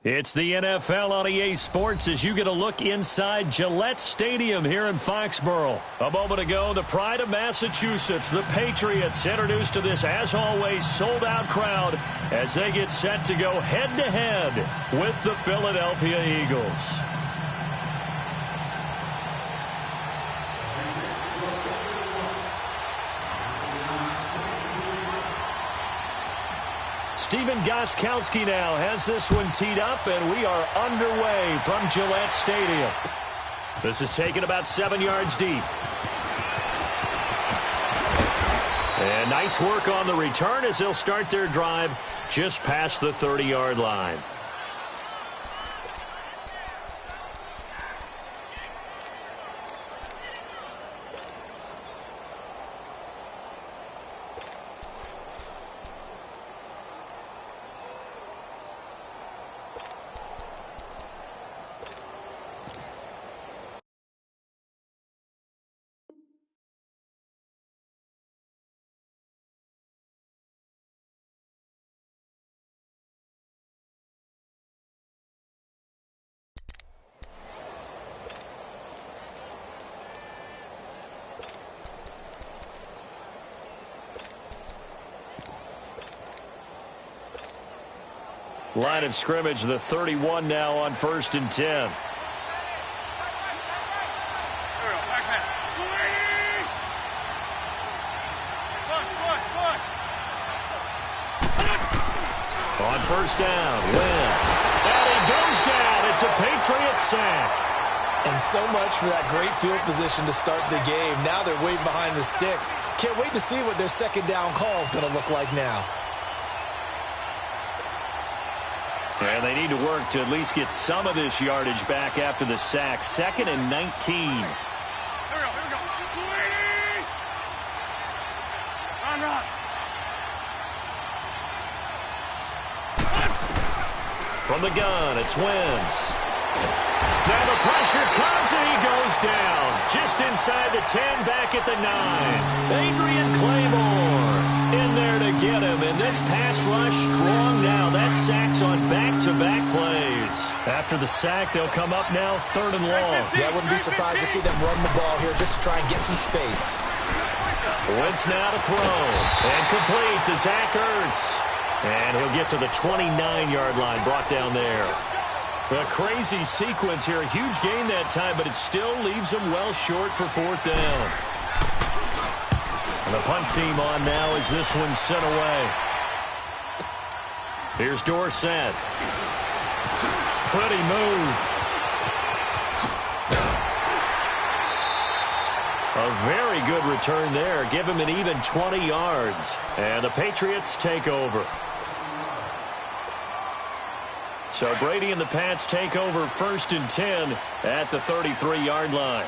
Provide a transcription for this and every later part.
It's the NFL on EA Sports as you get a look inside Gillette Stadium here in Foxborough. A moment ago, the pride of Massachusetts, the Patriots, introduced to this, as always, sold-out crowd as they get set to go head-to-head with the Philadelphia Eagles. Stephen Gostkowski now has this one teed up, and we are underway from Gillette Stadium. This is taken about 7 yards deep. And nice work on the return as they'll start their drive just past the 30-yard line. Line of scrimmage, the 31 now on 1st and 10. On 1st down, Wentz. And he goes down. It's a Patriots sack. And so much for that great field position to start the game. Now they're way behind the sticks. Can't wait to see what their second down call is going to look like now. And they need to work to at least get some of this yardage back after the sack. 2nd and 19. Here we go. Run. From the gun, it's Wentz. Now the pressure comes and he goes down. Just inside the 10, back at the 9. Adrian Claymore in there to get him. And this pass rush strong now. That sack's on back-to-back plays. After the sack, they'll come up now 3rd and long. Yeah, I wouldn't be surprised to see them run the ball here just to try and get some space. Wentz now to throw. And complete to Zach Ertz. And he'll get to the 29-yard line, brought down there. A crazy sequence here. A huge gain that time, but it still leaves them well short for 4th down. And the punt team on now as this one's sent away. Here's Dorsett. Pretty move. A very good return there. Give him an even 20 yards. And the Patriots take over. So Brady and the Pats take over 1st and 10 at the 33-yard line.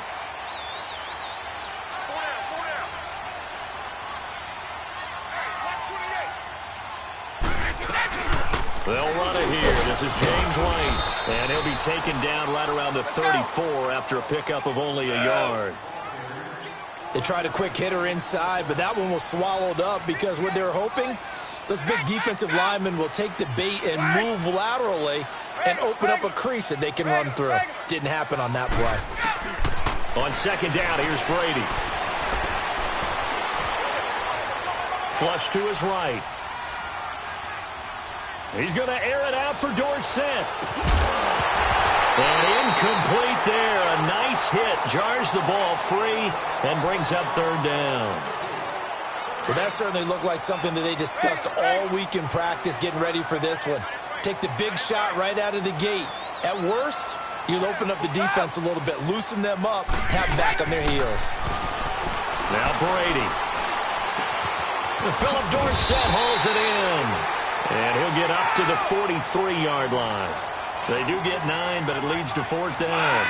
They'll run it here. This is James White. And he'll be taken down right around the 34 after a pickup of only a yard. They tried a quick hitter inside, but that one was swallowed up because what they were hoping, those big defensive linemen will take the bait and move laterally and open up a crease that they can run through. Didn't happen on that play. On 2nd down, here's Brady. Flush to his right. He's going to air it out for Dorsett. And incomplete there. A nice hit. Jars the ball free and brings up 3rd down. Well, that certainly looked like something that they discussed all week in practice getting ready for this one. Take the big shot right out of the gate. At worst, you'll open up the defense a little bit, loosen them up, have them back on their heels. Now Brady. Philip Dorsett hauls it in. And he'll get up to the 43-yard line. They do get 9, but it leads to 4th down.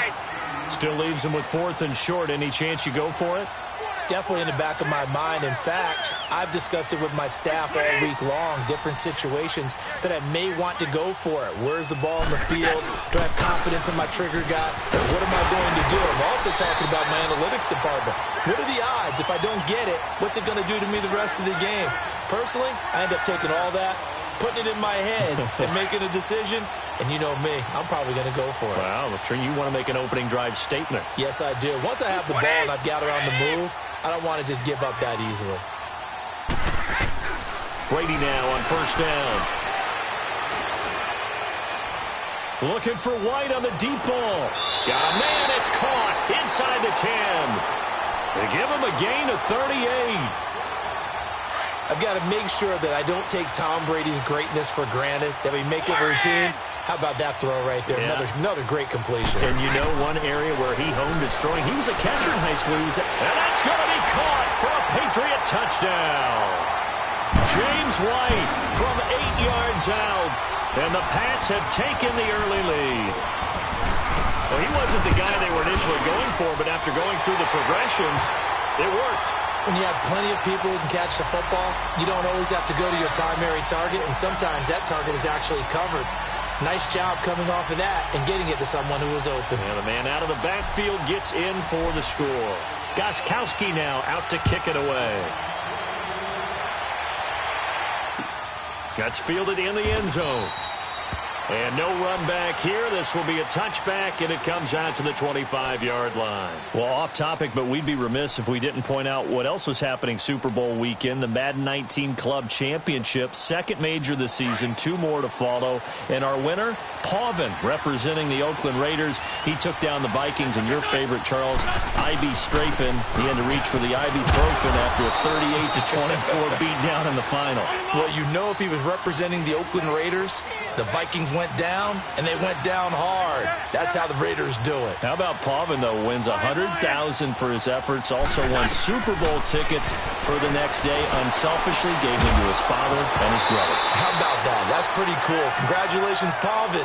Still leaves them with 4th and short. Any chance you go for it? It's definitely in the back of my mind. In fact, I've discussed it with my staff all week long, different situations that I may want to go for it. Where's the ball in the field? Do I have confidence in my trigger guy? What am I going to do? I'm also talking about my analytics department. What are the odds? If I don't get it, what's it going to do to me the rest of the game? Personally, I end up taking all that putting it in my head and making a decision. And you know me, I'm probably going to go for it. Wow, you want to make an opening drive statement. Yes, I do. Once I have the ball and I've got it on the move, I don't want to just give up that easily. Brady now on first down. Looking for White on the deep ball. Got a man, it's caught inside the 10. They give him a gain of 38. I've got to make sure that I don't take Tom Brady's greatness for granted, that we make it routine. How about that throw right there? Yeah. Another great completion. And you know one area where he honed his throwing? He was a catcher in high school. And that's going to be caught for a Patriot touchdown. James White from 8 yards out. And the Pats have taken the early lead. Well, he wasn't the guy they were initially going for, but after going through the progressions, it worked. When you have plenty of people who can catch the football, you don't always have to go to your primary target, and sometimes that target is actually covered. Nice job coming off of that and getting it to someone who was open. And the man out of the backfield gets in for the score. Gostkowski now out to kick it away. Gets fielded in the end zone. And no run back here. This will be a touchback, and it comes out to the 25-yard line. Well, off topic, but we'd be remiss if we didn't point out what else was happening Super Bowl weekend. The Madden 19 Club Championship, second major this season, 2 more to follow. And our winner, Pavin, representing the Oakland Raiders. He took down the Vikings, and your favorite, Charles, Ivy Strafen. He had to reach for the ibuprofen after a 38-24 beatdown in the final. Well, you know, if he was representing the Oakland Raiders, the Vikings went down, and they went down hard. That's how the Raiders do it. How about Pavin, though, wins $100,000 for his efforts, also won Super Bowl tickets for the next day, unselfishly gave them to his father and his brother. How about that? That's pretty cool. Congratulations, Pavin.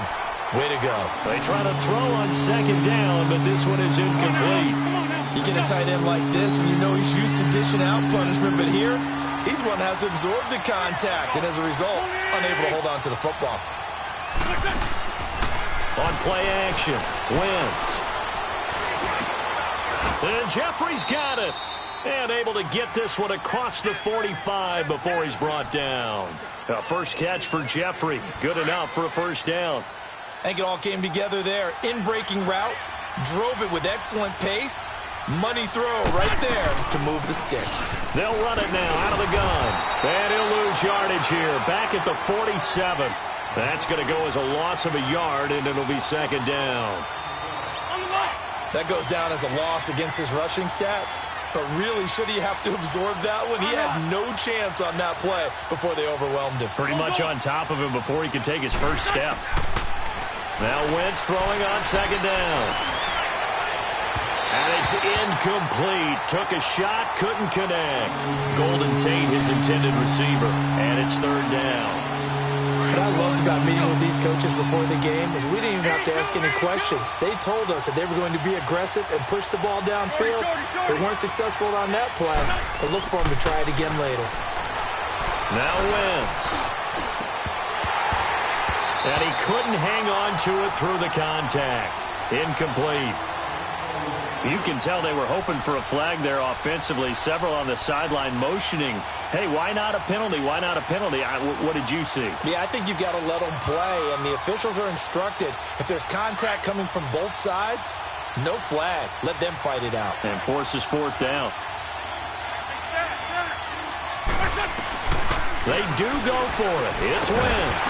Way to go. They try to throw on second down, but this one is incomplete. You get a tight end like this, and you know he's used to dishing out punishment, but here, he's one that has to absorb the contact, and as a result, unable to hold on to the football. On play action, Wentz. And Jeffrey's got it. And able to get this one across the 45 before he's brought down. A first catch for Jeffrey. Good enough for a first down. I think it all came together there. In-breaking route, drove it with excellent pace. Money throw right there to move the sticks. They'll run it now out of the gun. And he'll lose yardage here. Back at the 47. That's going to go as a loss of a yard, and it'll be second down. That goes down as a loss against his rushing stats. But really, should he have to absorb that one? He had no chance on that play before they overwhelmed him. Pretty much on top of him before he could take his first step. Now Wentz throwing on second down. And it's incomplete. Took a shot, couldn't connect. Golden Tate, his intended receiver. And it's third down. What I loved about meeting with these coaches before the game is we didn't even have to ask any questions. They told us that they were going to be aggressive and push the ball downfield. They weren't successful on that play, but look for them to try it again later. Now Wentz. And he couldn't hang on to it through the contact. Incomplete. You can tell they were hoping for a flag there offensively. Several on the sideline motioning. Hey, why not a penalty? Why not a penalty? What did you see? Yeah, I think you've got to let them play, and the officials are instructed. If there's contact coming from both sides, no flag. Let them fight it out. And forces fourth down. They do go for it. It's Wentz.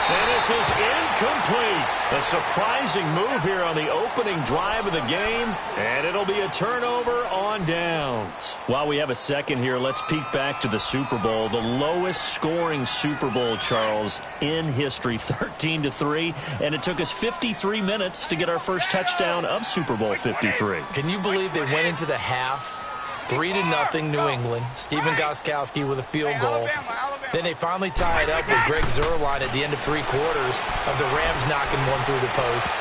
And this is incomplete. A surprising move here on the opening drive of the game. And it'll be a turnover on downs. While we have a second here, let's peek back to the Super Bowl. The lowest scoring Super Bowl, Charles, in history, 13-3. And it took us 53 minutes to get our first touchdown of Super Bowl 53. Can you believe they went into the half? 3-0 New England. Stephen Gostkowski with a field goal. Then they finally tied up with Greg Zuerlein at the end of 3 quarters of the Rams knocking one through the post.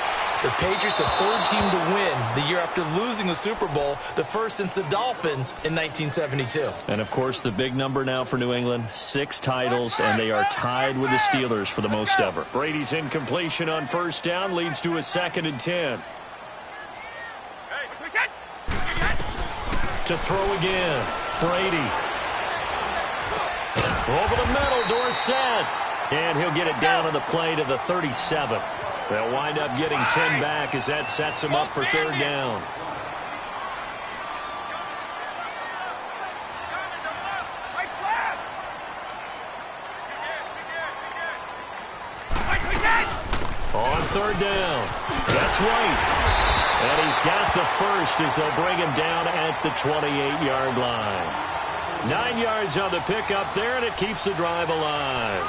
The Patriots, the third team to win the year after losing the Super Bowl, the first since the Dolphins in 1972. And, of course, the big number now for New England, 6 titles, and they are tied with the Steelers for the most ever. Brady's incompletion on first down leads to a 2nd and 10. To throw again, Brady. Over the middle, Dorsett. And he'll get it down on the play to the 37. They'll wind up getting 10 back as that sets him up for third down. On third down, that's White. And he's got the first as they'll bring him down at the 28-yard line. 9 yards on the pickup there, and it keeps the drive alive.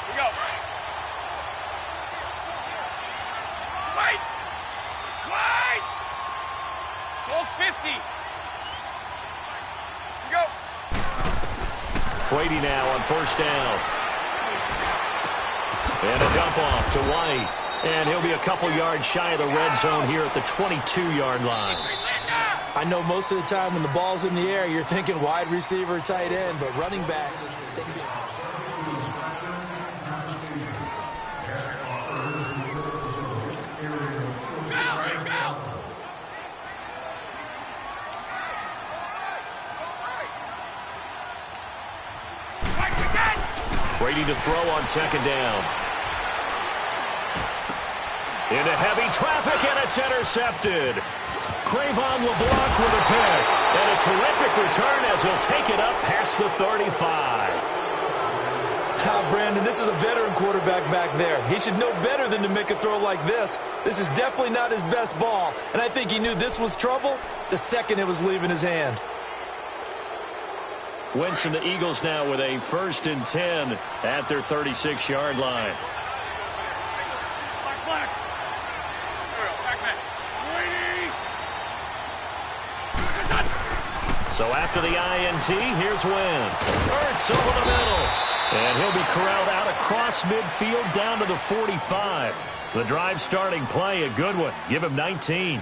Here we go. White! White! Go 50. Here we go. Brady now on first down. And a dump off to White. And he'll be a couple yards shy of the red zone here at the 22-yard line. I know most of the time when the ball's in the air, you're thinking wide receiver, tight end, but running backs, they can be... Brady to throw on second down. Into heavy traffic, and it's intercepted. Crayvon LeBlanc with a pick. And a terrific return as he'll take it up past the 35. Brandon, this is a veteran quarterback back there. He should know better than to make a throw like this. This is definitely not his best ball, and I think he knew this was trouble the second it was leaving his hand. Wentz and the Eagles now with a 1st and 10 at their 36-yard line. Black. There we go. Back. Brady. So after the INT, here's Wentz. Hurts over the middle. And he'll be corralled out across midfield down to the 45. The drive starting play, a good one. Give him 19.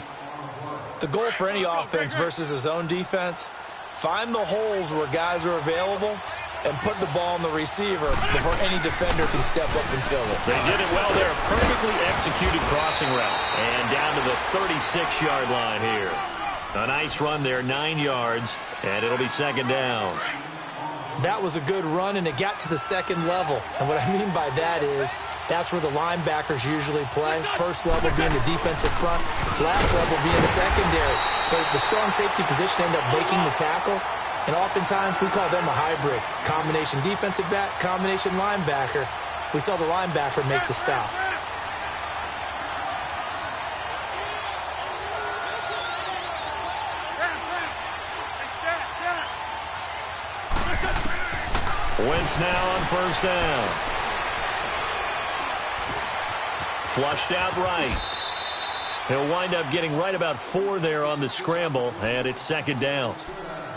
The goal for any offense versus his own defense, find the holes where guys are available and put the ball on the receiver before any defender can step up and fill it. They did it well there. Perfectly executed crossing route. And down to the 36-yard line here. A nice run there, 9 yards, and it'll be second down. That was a good run, and it got to the second level. And what I mean by that is that's where the linebackers usually play. First level being the defensive front, last level being the secondary. But the strong safety position ended up making the tackle, and oftentimes we call them a hybrid. Combination defensive back, combination linebacker. We saw the linebacker make the stop. Wentz now on first down. Flushed out right. He'll wind up getting right about 4 there on the scramble, and it's second down.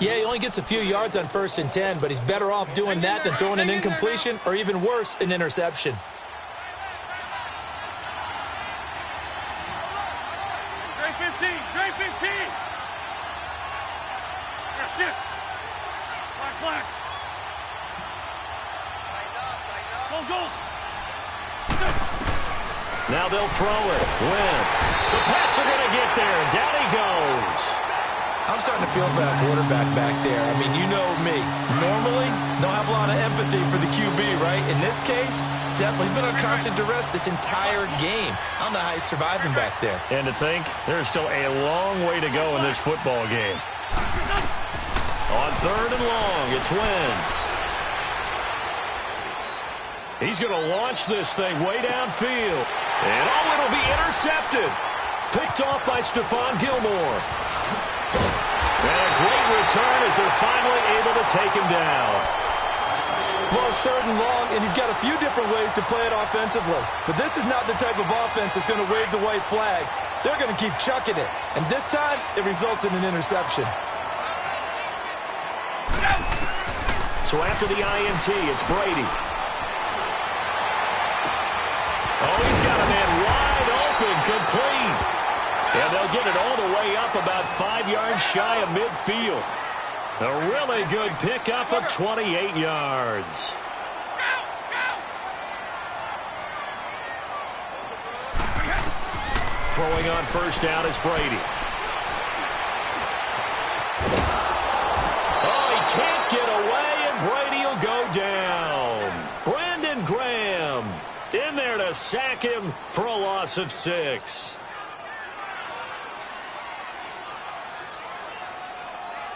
Yeah, he only gets a few yards on 1st and 10, but he's better off doing that than throwing an incompletion or even worse, an interception. Trey 15. Shift. Black. Go. Now they'll throw it. Wentz. The Pats are going to get there. Down he goes. I'm starting to feel for that quarterback back there. I mean, you know me. Normally, don't have a lot of empathy for the QB, right? In this case, definitely. He's been under constant duress this entire game. I don't know how he's surviving back there. And to think, there's still a long way to go in this football game. On third and long, it's Wentz. He's going to launch this thing way downfield. And it'll be intercepted. Picked off by Stephon Gilmore. And a great return as they're finally able to take him down. Well, it's third and long, and you've got a few different ways to play it offensively. But this is not the type of offense that's going to wave the white flag. They're going to keep chucking it. And this time, it results in an interception. So after the INT, it's Brady. Oh, he's got a man wide open, complete. And they'll get it all the way up about 5 yards shy of midfield. A really good pickup of 28 yards. Throwing on first down is Brady. Oh, he can't get away, and Brady will go In there to sack him for a loss of 6.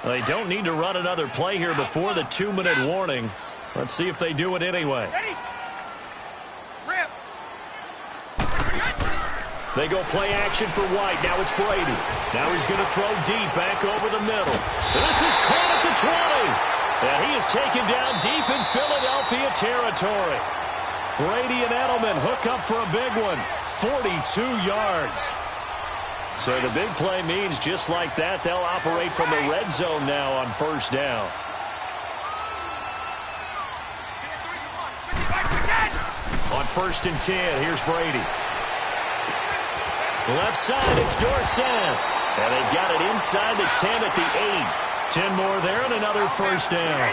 They don't need to run another play here before the 2-minute warning. Let's see if they do it anyway. They go play action for White. Now it's Brady. Now he's going to throw deep back over the middle. This is caught at the 20. And he is taken down deep in Philadelphia territory. Brady and Edelman hook up for a big one. 42 yards. So the big play means just like that, they'll operate from the red zone now on first down. On 1st and 10, here's Brady. Left side, it's Dorsett. And they've got it inside the 10 at the 8. 10 more there and another first down.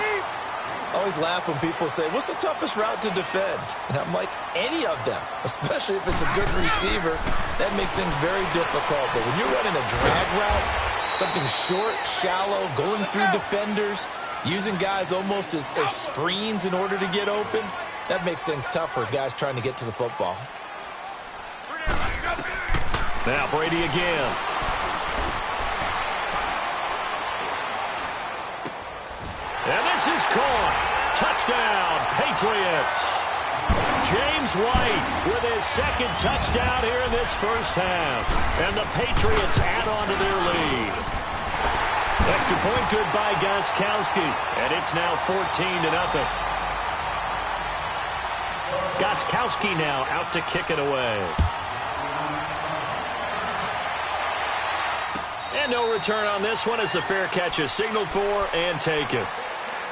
I always laugh when people say, what's the toughest route to defend? And I'm like, any of them, especially if it's a good receiver. That makes things very difficult. But when you're running a drag route, something short, shallow, going through defenders, using guys almost as screens in order to get open, that makes things tough for guys trying to get to the football. Now Brady again. And this is caught. Touchdown, Patriots. James White with his second touchdown here in this first half. And the Patriots add on to their lead. Extra point good by Gostkowski. And it's now 14-0. Gostkowski now out to kick it away. And no return on this one as the fair catch is signaled for and taken.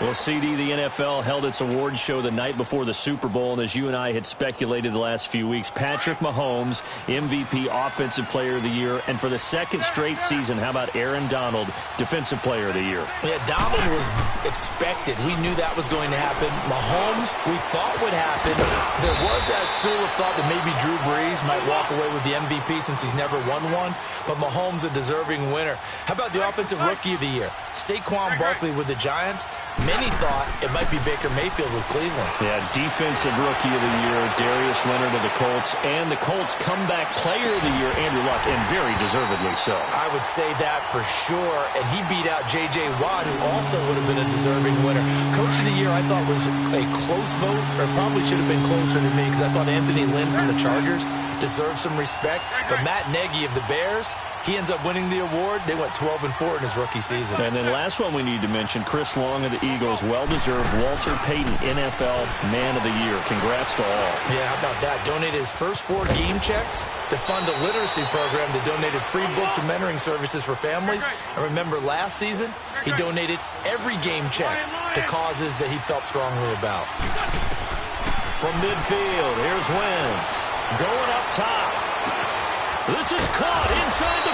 Well, CD, the NFL held its awards show the night before the Super Bowl, and as you and I had speculated the last few weeks, Patrick Mahomes, MVP, Offensive Player of the Year, and for the second straight season, how about Aaron Donald, Defensive Player of the Year? Yeah, Donald was expected. We knew that was going to happen. Mahomes, we thought would happen. There was that school of thought that maybe Drew Brees might walk away with the MVP since he's never won one, but Mahomes a deserving winner. How about the Offensive Rookie of the Year? Saquon Barkley with the Giants. Many thought it might be Baker Mayfield with Cleveland. Yeah, Defensive Rookie of the Year, Darius Leonard of the Colts, and the Colts Comeback Player of the Year, Andrew Luck, and very deservedly so. I would say that for sure, and he beat out J.J. Watt, who also would have been a deserving winner. Coach of the Year, I thought was a close vote, or probably should have been closer to me, because I thought Anthony Lynn from the Chargers deserves some respect. But Matt Nagy of the Bears, he ends up winning the award. They went 12-4 in his rookie season. And then last one we need to mention, Chris Long of the Eagles, well-deserved Walter Payton NFL Man of the Year. Congrats to all. Yeah, how about that? Donated his first 4 game checks to fund a literacy program that donated free books and mentoring services for families. And remember, last season, he donated every game check to causes that he felt strongly about. From midfield, here's Wentz. Going up top. This is caught inside the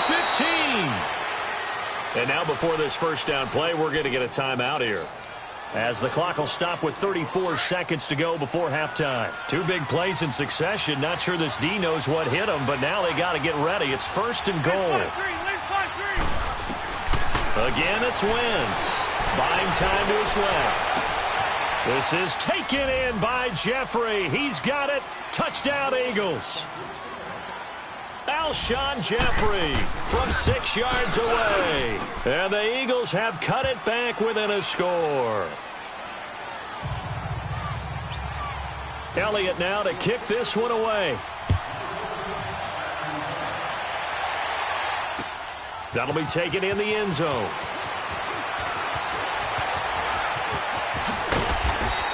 15. And now before this first down play, we're going to get a timeout here, as the clock will stop with 34 seconds to go before halftime. 2 big plays in succession. Not sure this D knows what hit him, but now they got to get ready. It's 1st and goal. Again, it's Wentz. Buying time to his left. This is taken in by Jeffrey. He's got it. Touchdown, Eagles. Alshon Jeffrey from 6 yards away. And the Eagles have cut it back within a score. Elliott now to kick this one away. That'll be taken in the end zone.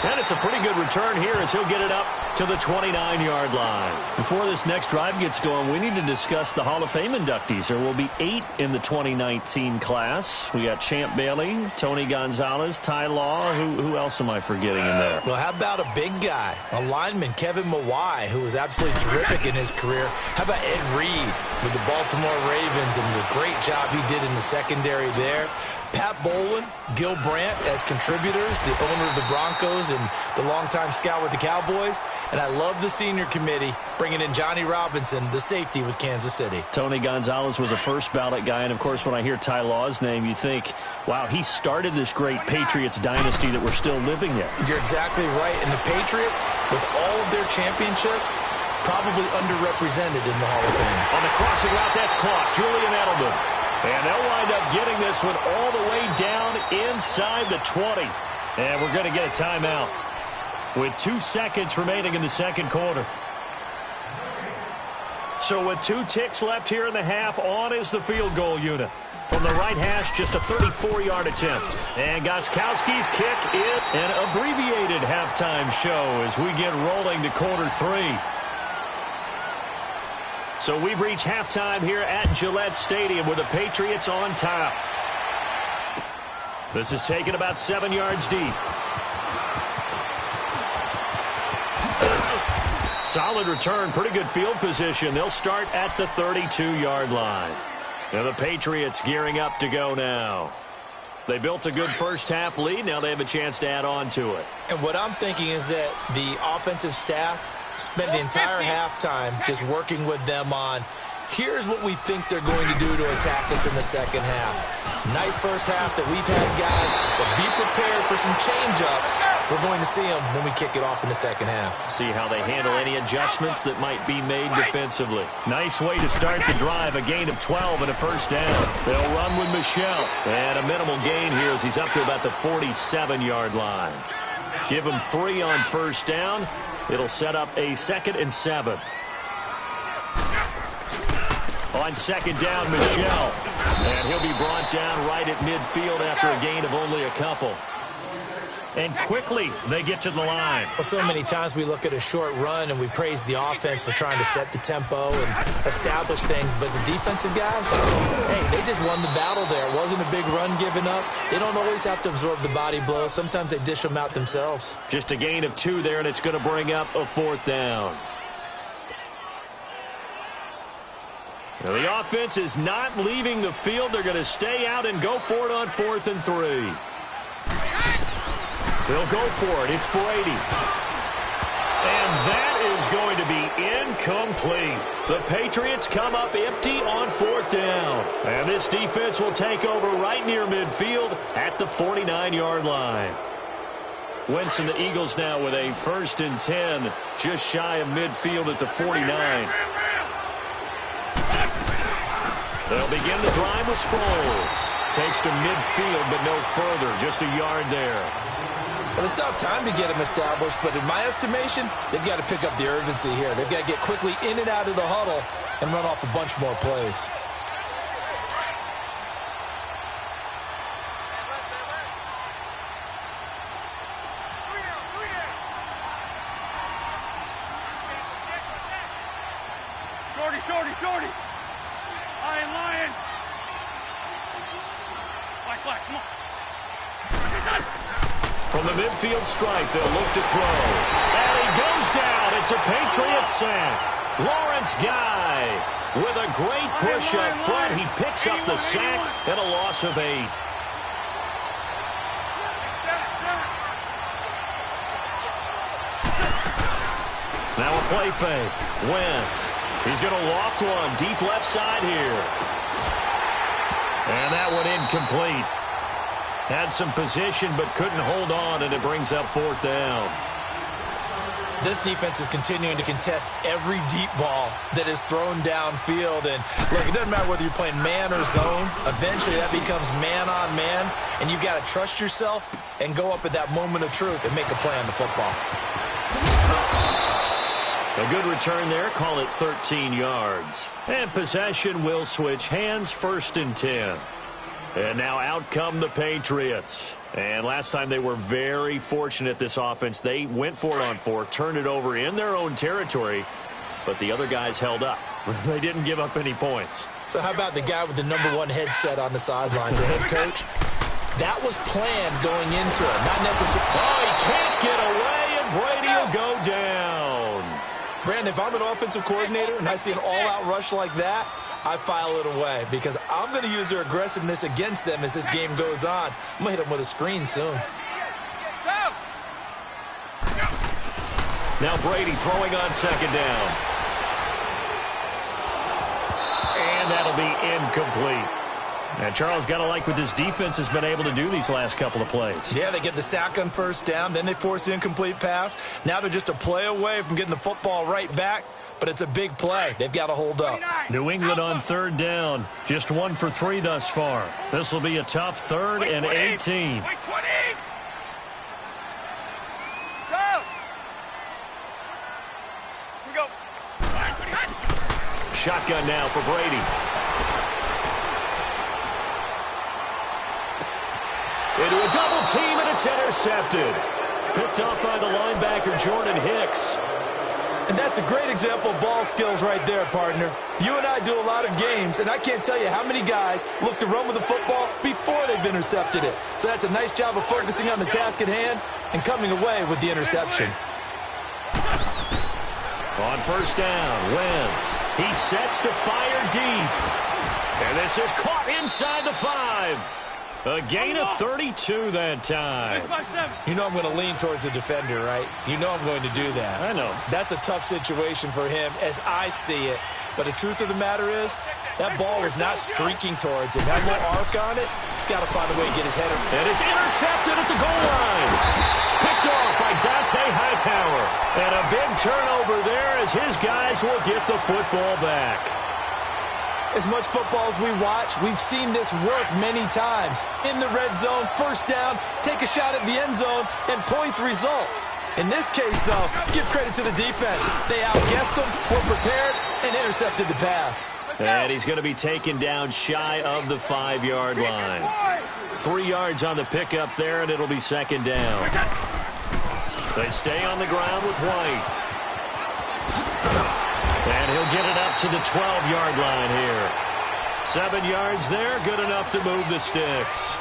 And it's a pretty good return here as he'll get it up to the 29-yard line. Before this next drive gets going, we need to discuss the Hall of Fame inductees. There will be 8 in the 2019 class. We got Champ Bailey, Tony Gonzalez, Ty Law. Who else am I forgetting in there? Well, how about a big guy, a lineman, Kevin Mawai, who was absolutely terrific in his career. How about Ed Reed with the Baltimore Ravens and the great job he did in the secondary there. Pat Bowlen, Gil Brandt as contributors, the owner of the Broncos and the longtime scout with the Cowboys. And I love the senior committee bringing in Johnny Robinson, the safety with Kansas City. Tony Gonzalez was a first ballot guy. And, of course, when I hear Ty Law's name, you think, wow, he started this great Patriots dynasty that we're still living in. You're exactly right. And the Patriots, with all of their championships, probably underrepresented in the Hall of Fame. On the crossing route, that's clocked. Julian Edelman. And they'll wind up getting this one all the way down inside the 20. And we're going to get a timeout with 2 seconds remaining in the second quarter. So with 2 ticks left here in the half, on is the field goal unit. From the right hash, just a 34-yard attempt. And Gostkowski's kick is an abbreviated halftime show as we get rolling to quarter 3. So we've reached halftime here at Gillette Stadium with the Patriots on top. This is taken about 7 yards deep. Solid return, pretty good field position. They'll start at the 32-yard line. Now the Patriots gearing up to go now. They built a good first-half lead. Now they have a chance to add on to it. And what I'm thinking is that the offensive staff spent the entire halftime just working with them on, here's what we think they're going to do to attack us in the second half. Nice first half that we've had, guys, but be prepared for some change-ups. We're going to see them when we kick it off in the second half. See how they handle any adjustments that might be made defensively. Nice way to start the drive, a gain of 12 and a first down. They'll run with Michel. And a minimal gain here as he's up to about the 47-yard line. Give him 3 on first down. It'll set up a 2nd and 7. On second down, Michel. And he'll be brought down right at midfield after a gain of only a couple. And quickly, they get to the line. Well, so many times we look at a short run and we praise the offense for trying to set the tempo and establish things. But the defensive guys, hey, they just won the battle there. It wasn't a big run given up. They don't always have to absorb the body blows. Sometimes they dish them out themselves. Just a gain of 2 there, and it's going to bring up a 4th down. Now, the offense is not leaving the field. They're going to stay out and go for it on 4th and 3. They'll go for it. It's Brady. And that is going to be incomplete. The Patriots come up empty on 4th down. And this defense will take over right near midfield at the 49-yard line. Wentz and the Eagles now with a 1st and 10, just shy of midfield at the 49. They'll begin the drive with Sproles. Takes to midfield, but no further. Just a yard there. Well, they still have time to get him established, but in my estimation, they've got to pick up the urgency here. They've got to get quickly in and out of the huddle and run off a bunch more plays. Shorty. Lion. Black, come on. From the midfield stripe, they'll look to throw. And he goes down. It's a Patriot sack. Lawrence Guy with a great push up front. He picks up the sack and a loss of 8. Now a play fake. Wentz. He's going to loft one deep left side here. And that one incomplete. Had some position but couldn't hold on, and it brings up 4th down. This defense is continuing to contest every deep ball that is thrown downfield. And look, it doesn't matter whether you're playing man or zone. Eventually that becomes man on man, and you've got to trust yourself and go up at that moment of truth and make a play on the football. A good return there. Call it 13 yards. And possession will switch hands. 1st and 10. And now out come the Patriots. And last time they were very fortunate, this offense. They went for it on 4, turned it over in their own territory, but the other guys held up. They didn't give up any points. So how about the guy with the #1 headset on the sidelines, the head coach? That was planned going into it, not necessarily. Oh, he can't get away, and Brady will go down. Brandon, if I'm an offensive coordinator and I see an all-out rush like that, I file it away because I'm going to use their aggressiveness against them as this game goes on. I'm going to hit them with a screen soon. Now Brady throwing on 2nd down. And that'll be incomplete. And Charles, got to like what this defense has been able to do these last couple of plays. Yeah, they get the sack on first down, then they force the incomplete pass. Now they're just a play away from getting the football right back, but it's a big play. They've got to hold up. New England on third down. Just 1 for 3 thus far. This will be a tough 3rd and 18. Wait, 20! Go! Shotgun now for Brady. Into a double team, and it's intercepted. Picked off by the linebacker, Jordan Hicks. And that's a great example of ball skills right there, partner. You and I do a lot of games, and I can't tell you how many guys look to run with the football before they've intercepted it. So that's a nice job of focusing on the task at hand and coming away with the interception. On first down, Wentz. He sets to fire deep. And this is caught inside the 5. A gain of 32 that time. You know I'm going to lean towards the defender, right? You know I'm going to do that. I know. That's a tough situation for him as I see it. But the truth of the matter is, that ball was not streaking towards him. That little arc on it, he's got to find a way to get his head. And it's intercepted at the goal line. Picked off by Dante Hightower. And a big turnover there as his guys will get the football back. As much football as we watch, we've seen this work many times. In the red zone, first down, take a shot at the end zone, and points result. In this case, though, give credit to the defense. They outguessed them, were prepared, and intercepted the pass. And he's going to be taken down shy of the 5-yard line. 3 yards on the pickup there, and it'll be second down. They stay on the ground with White. And he'll get it up to the 12-yard line here. 7 yards there, good enough to move the sticks.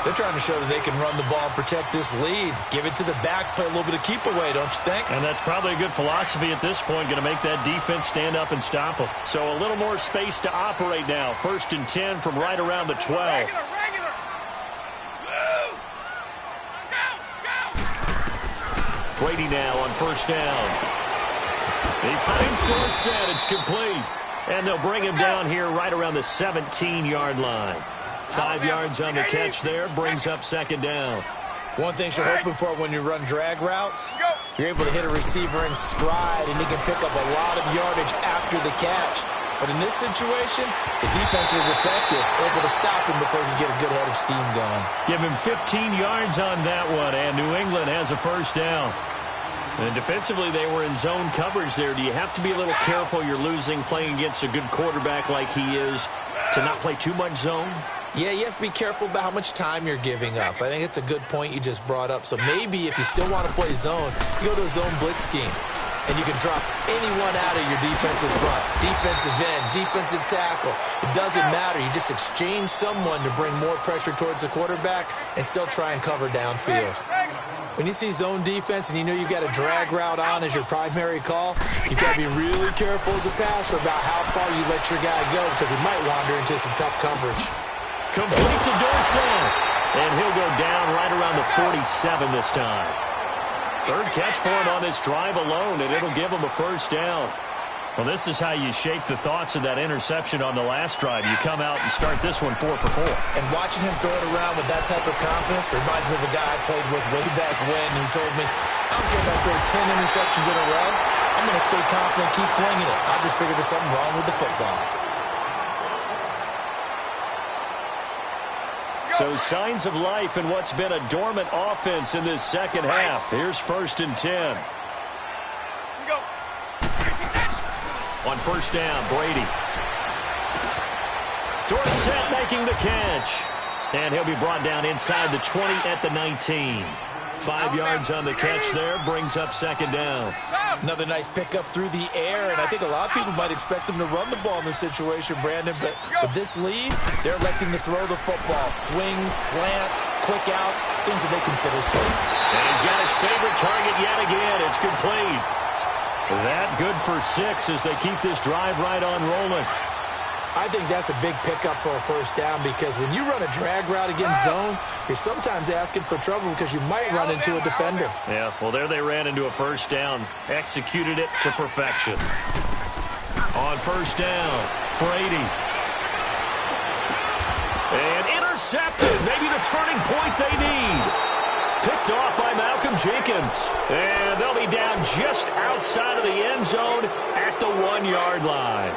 They're trying to show that they can run the ball and protect this lead. Give it to the backs, play a little bit of keep away, don't you think? And that's probably a good philosophy at this point, going to make that defense stand up and stop them. So a little more space to operate now. 1st and 10 from right around the 12. Regular. Move. Go. Brady now on first down. He finds Dorsett. It's complete. And they'll bring him down here right around the 17-yard line. 5 yards on the catch there. Brings up second down. One thing you're hoping for when you run drag routes, you're able to hit a receiver in stride, and he can pick up a lot of yardage after the catch. But in this situation, the defense was effective, able to stop him before he could get a good head of steam going. Give him 15 yards on that one, and New England has a first down. And defensively, they were in zone coverage there. Do you have to be a little careful you're losing playing against a good quarterback like he is to not play too much zone? Yeah, you have to be careful about how much time you're giving up. I think it's a good point you just brought up. So maybe if you still want to play zone, you go to a zone blitz scheme. And you can drop anyone out of your defensive front. Defensive end, defensive tackle. It doesn't matter. You just exchange someone to bring more pressure towards the quarterback and still try and cover downfield. When you see zone defense and you know you've got a drag route on as your primary call, you've got to be really careful as a passer about how far you let your guy go because he might wander into some tough coverage. Complete to Dorsett. And he'll go down right around the 47 this time. Third catch for him on this drive alone, and it'll give him a first down. Well, this is how you shake the thoughts of that interception on the last drive. You come out and start this one 4 for 4. And watching him throw it around with that type of confidence reminds me of a guy I played with way back when who told me, I don't care if I throw 10 interceptions in a row. I'm going to stay confident, keep flinging it. I just figured there's something wrong with the football. So signs of life in what's been a dormant offense in this second half. Here's 1st and 10. On first down, Brady. Dorsett making the catch. And he'll be brought down inside the 20 at the 19. 5 yards on the catch there, brings up second down. Another nice pickup through the air, and I think a lot of people might expect them to run the ball in this situation, Brandon, but with this lead, they're electing to throw the football. Swings, slants, quick outs, things that they consider safe. And he's got his favorite target yet again. It's complete. That good for 6 as they keep this drive right on rolling. I think that's a big pickup for a first down because when you run a drag route against zone, you're sometimes asking for trouble because you might run into a defender. Yeah, well, there they ran into a first down. Executed it to perfection. On first down, Brady. Intercepted. Maybe the turning point they need. Picked off by Malcolm Jenkins. And they'll be down just outside of the end zone at the 1-yard line.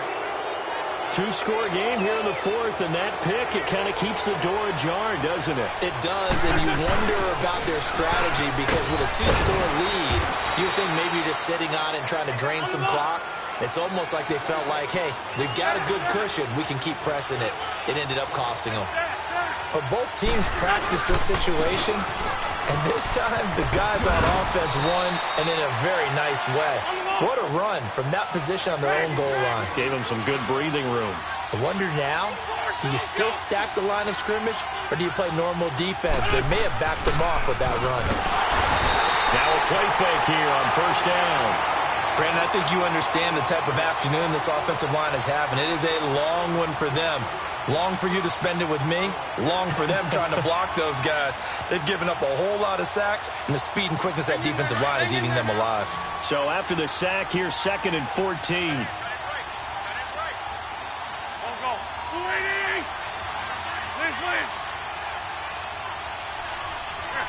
Two-score game here in the fourth, and that pick, it kind of keeps the door ajar, doesn't it? It does, and you wonder about their strategy because with a two-score lead, you would think maybe you're just sitting on it and trying to drain some clock. It's almost like they felt like, hey, we've got a good cushion. We can keep pressing it. It ended up costing them. But both teams practiced this situation, and this time the guys on offense won, and in a very nice way. What a run from that position on their own goal line. Gave them some good breathing room. I wonder now, do you still stack the line of scrimmage, or do you play normal defense? They may have backed them off with that run. Now a play fake here on first down. Brandon, I think you understand the type of afternoon this offensive line is having. It is a long one for them. Long for you to spend it with me. Long for them trying to block those guys. They've given up a whole lot of sacks, and the speed and quickness of that defensive line is eating them alive. So after the sack here, 2nd and 14. Go. Please.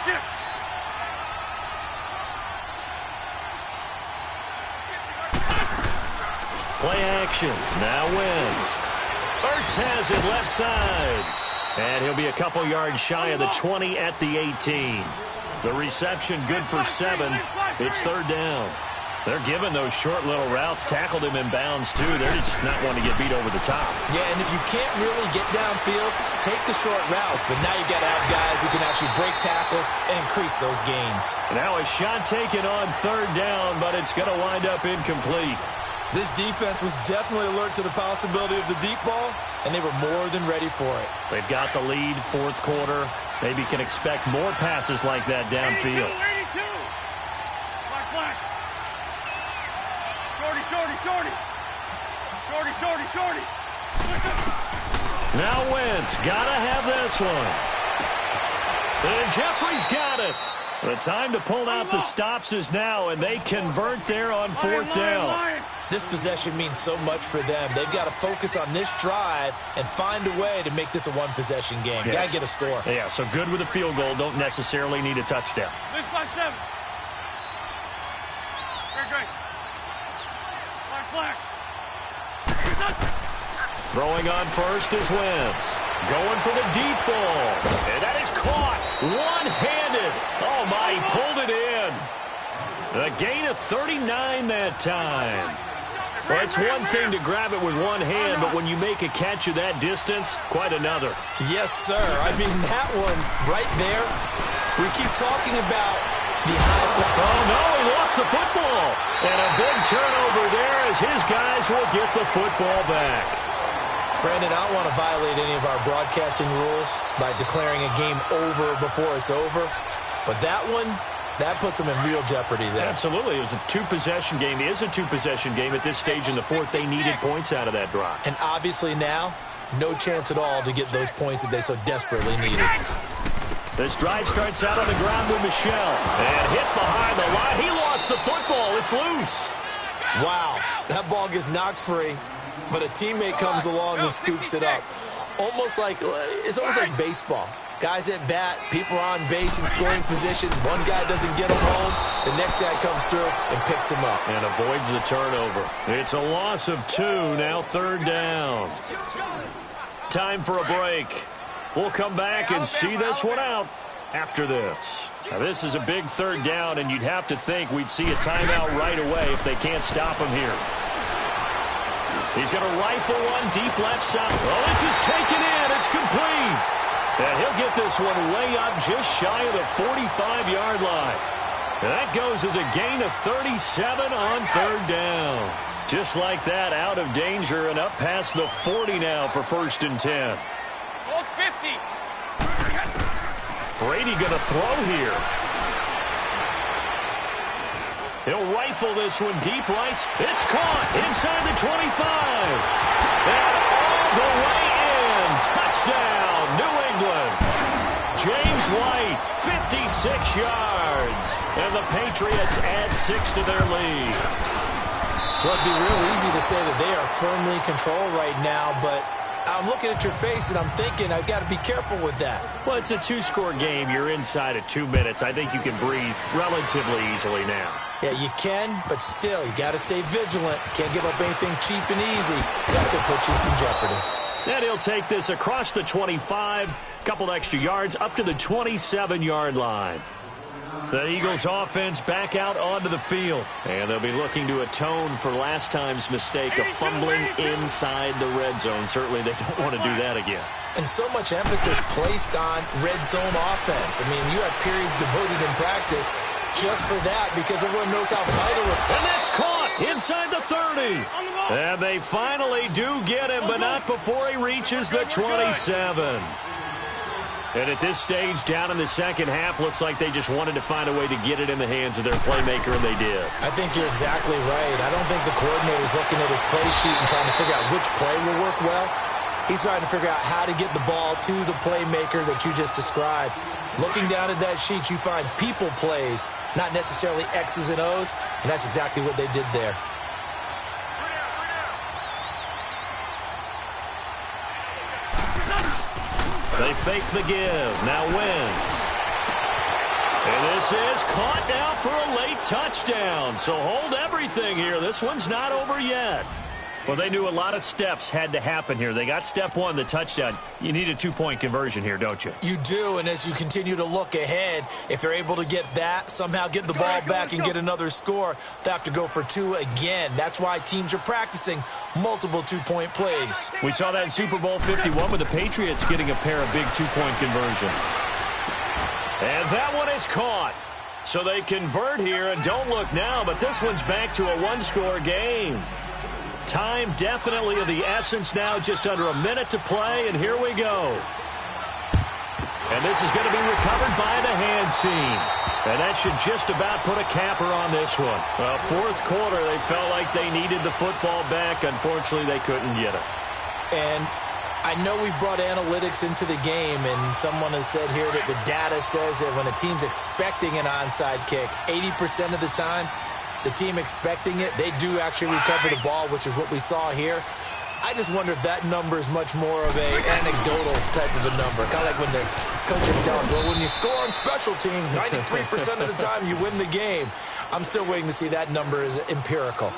Shift. Play action. Now Wentz. Ertz has it left side. And he'll be a couple yards shy of the 20 at the 18. The reception good for 7. It's 3rd down. They're giving those short little routes. Tackled him in bounds, too. They're just not wanting to get beat over the top. Yeah, and if you can't really get downfield, take the short routes. But now you've got to have guys who can actually break tackles and increase those gains. Now a shot taken on 3rd down, but it's going to wind up incomplete. This defense was definitely alert to the possibility of the deep ball, and they were more than ready for it. They've got the lead, 4th quarter. Maybe can expect more passes like that downfield. 82. Black. Shorty. Now Wentz, gotta have this one. And Jeffrey's got it. The time to pull out the stops is now, and they convert there on 4th down. This possession means so much for them. They've got to focus on this drive and find a way to make this a one-possession game. Yes. Got to get a score. Yeah, so good with a field goal. Don't necessarily need a touchdown. This black 7. Great. Black. Throwing on first is Wentz. Going for the deep ball. And that is caught. One-handed. Oh, my, he pulled it in. A gain of 39 that time. Well, it's one thing to grab it with one hand, but when you make a catch of that distance, quite another. Yes, sir. I mean, that one right there, we keep talking about the high fly. Oh, no, he lost the football. And a big turnover there as his guys will get the football back. Brandon, I don't want to violate any of our broadcasting rules by declaring a game over before it's over, but that one, that puts them in real jeopardy there. Absolutely. It was a two-possession game. It is a two-possession game at this stage in the fourth. They needed points out of that drive. And obviously now, no chance at all to get those points that they so desperately needed. This drive starts out on the ground with Michel. And hit behind the line. He lost the football. It's loose. Wow. That ball gets knocked free, but a teammate comes along and scoops it up. It's almost like baseball. Guys at bat, people are on base in scoring position. One guy doesn't get him home. The next guy comes through and picks him up. And avoids the turnover. It's a loss of 2, now 3rd down. Time for a break. We'll come back and see this one out after this. Now, this is a big 3rd down, and you'd have to think we'd see a timeout right away if they can't stop him here. He's going to rifle one deep left side. Oh, this is taken in. It's complete. And he'll get this one way up just shy of the 45-yard line. And that goes as a gain of 37 on 3rd down. Just like that, out of danger and up past the 40 now for 1st and 10. 50. Brady going to throw here. He'll rifle this one deep right. It's caught inside the 25. And all the way in. Touchdown, New England. James White, 56 yards. And the Patriots add 6 to their lead. Well, it'd be real easy to say that they are firmly in control right now, but I'm looking at your face, and I'm thinking I've got to be careful with that. Well, it's a two-score game. You're inside of 2 minutes. I think you can breathe relatively easily now. Yeah, you can, but still, you got to stay vigilant. Can't give up anything cheap and easy. That could put you in some jeopardy. And he'll take this across the 25, a couple extra yards, up to the 27-yard line. The Eagles offense back out onto the field. And they'll be looking to atone for last time's mistake of fumbling inside the red zone. Certainly they don't want to do that again. And so much emphasis placed on red zone offense. I mean, you have periods devoted in practice just for that because everyone knows how vital it is. And that's caught inside the 30. And they finally do get him, but not before he reaches the 27. And at this stage, down in the second half, looks like they just wanted to find a way to get it in the hands of their playmaker, and they did. I think you're exactly right. I don't think the coordinator's looking at his play sheet and trying to figure out which play will work well. He's trying to figure out how to get the ball to the playmaker that you just described. Looking down at that sheet, you find people plays, not necessarily X's and O's, and that's exactly what they did there. They fake the give. Now Wentz. And this is caught now for a late touchdown. So hold everything here. This one's not over yet. Well, they knew a lot of steps had to happen here. They got step one, the touchdown. You need a two-point conversion here, don't you? You do, and as you continue to look ahead, if they're able to get that, somehow get the ball back and get another score, they have to go for two again. That's why teams are practicing multiple two-point plays. We saw that in Super Bowl 51 with the Patriots getting a pair of big two-point conversions. And that one is caught. So they convert here, and don't look now, but this one's back to a one-score game. Time definitely of the essence now, just under a minute to play, and here we go. And this is going to be recovered by the hand seam. And that should just about put a capper on this one. Well, fourth quarter, they felt like they needed the football back. Unfortunately, they couldn't get it. And I know we brought analytics into the game, and someone has said here that the data says that when a team's expecting an onside kick, 80% of the time, the team expecting it, they do actually recover the ball, which is what we saw here. I just wonder if that number is much more of a anecdotal type of a number. Kind of like when the coaches tell us, well, when you score on special teams, 93% of the time you win the game. I'm still waiting to see that number is empirical.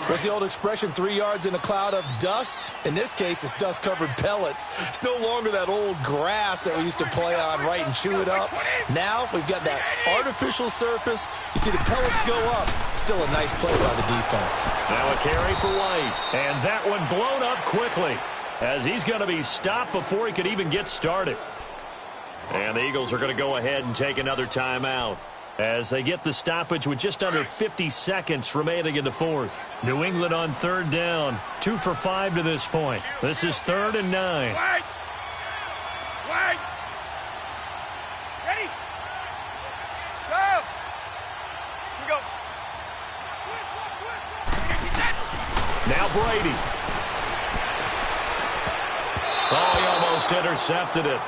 What's the old expression, 3 yards in a cloud of dust? In this case, it's dust-covered pellets. It's no longer that old grass that we used to play on, right, and chew it up. Now we've got that artificial surface. You see the pellets go up. Still a nice play by the defense. Now a carry for White. And that one blown up quickly as he's going to be stopped before he could even get started. And the Eagles are going to go ahead and take another timeout as they get the stoppage with just under 50 seconds remaining in the fourth. New England on third down, 2 for 5 to this point. This is 3rd and 9. Wait! Wait! Ready? Go! Here we go. Now Brady. Oh, he almost intercepted it.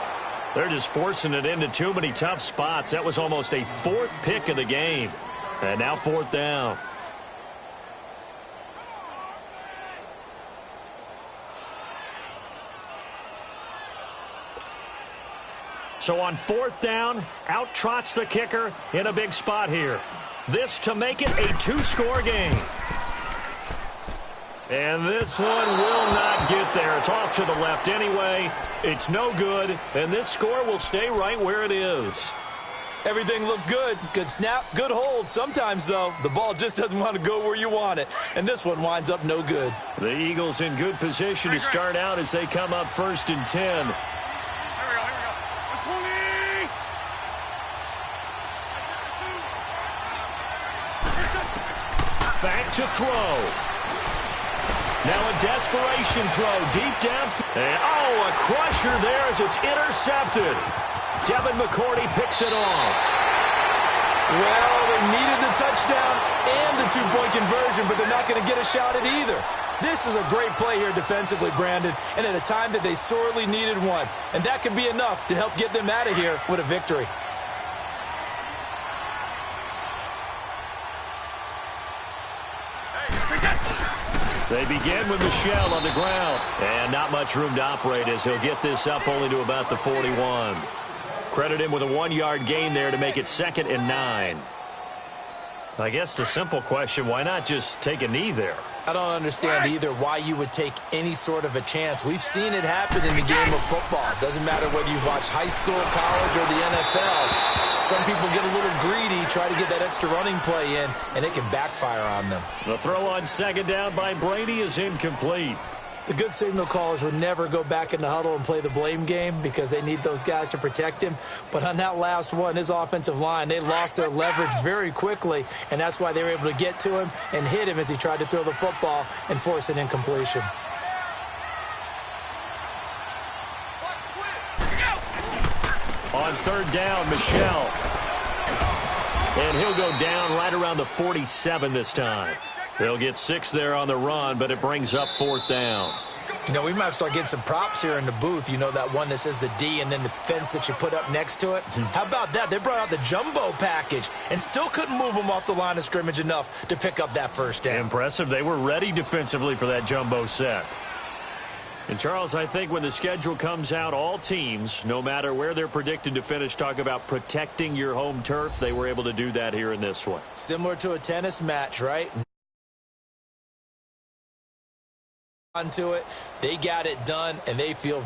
They're just forcing it into too many tough spots. That was almost a fourth pick of the game. And now 4th down. So on 4th down, out trots the kicker in a big spot here. This to make it a 2-score game. And this one will not get there. It's off to the left anyway. It's no good, and this score will stay right where it is. Everything looked good. Good snap, good hold. Sometimes, though, the ball just doesn't want to go where you want it, and this one winds up no good. The Eagles in good position to start out as they come up 1st and 10. Here we go, here we go. 20! Back to throw. Now a desperation throw deep down. And, oh, a crusher there as it's intercepted. Devin McCourty picks it off. Well, they needed the touchdown and the 2-point conversion, but they're not going to get a shot at either. This is a great play here defensively, Brandon, and at a time that they sorely needed one. And that could be enough to help get them out of here with a victory. They begin with Michel on the ground. And not much room to operate as he'll get this up only to about the 41. Credit him with a 1-yard gain there to make it 2nd and 9. I guess the simple question, why not just take a knee there? I don't understand either why you would take any sort of a chance. We've seen it happen in the game of football. It doesn't matter whether you've watched high school, college, or the NFL. Some people get a little greedy, try to get that extra running play in, and it can backfire on them. The throw on 2nd down by Brady is incomplete. The good signal callers would never go back in the huddle and play the blame game because they need those guys to protect him. But on that last one, his offensive line, they lost their leverage very quickly, and that's why they were able to get to him and hit him as he tried to throw the football and force an incompletion. On 3rd down, Michel. And he'll go down right around the 47 this time. They'll get 6 there on the run, but it brings up 4th down. You know, we might start getting some props here in the booth. You know, that one that says the D and then the fence that you put up next to it? How about that? They brought out the jumbo package and still couldn't move them off the line of scrimmage enough to pick up that 1st down. Impressive. They were ready defensively for that jumbo set. And, Charles, I think when the schedule comes out, all teams, no matter where they're predicted to finish, talk about protecting your home turf. They were able to do that here in this one. Similar to a tennis match, right? Onto it, they got it done, and they feel